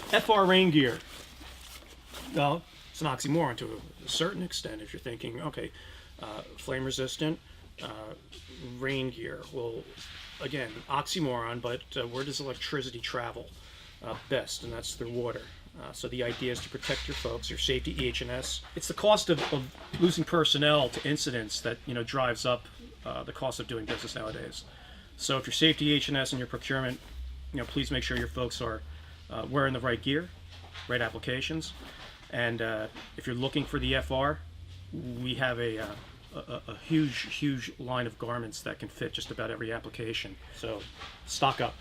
FR rain gear. Well, it's an oxymoron to a certain extent if you're thinking, okay, flame resistant, rain gear. Well, again, oxymoron, but where does electricity travel best? And that's through water. So the idea is to protect your folks, your safety EH&S. It's the cost of losing personnel to incidents that drives up the cost of doing business nowadays. So if your safety EH&S and your procurement, please make sure your folks are wearing the right gear, right applications. And if you're looking for the FR, we have a huge line of garments that can fit just about every application. So stock up.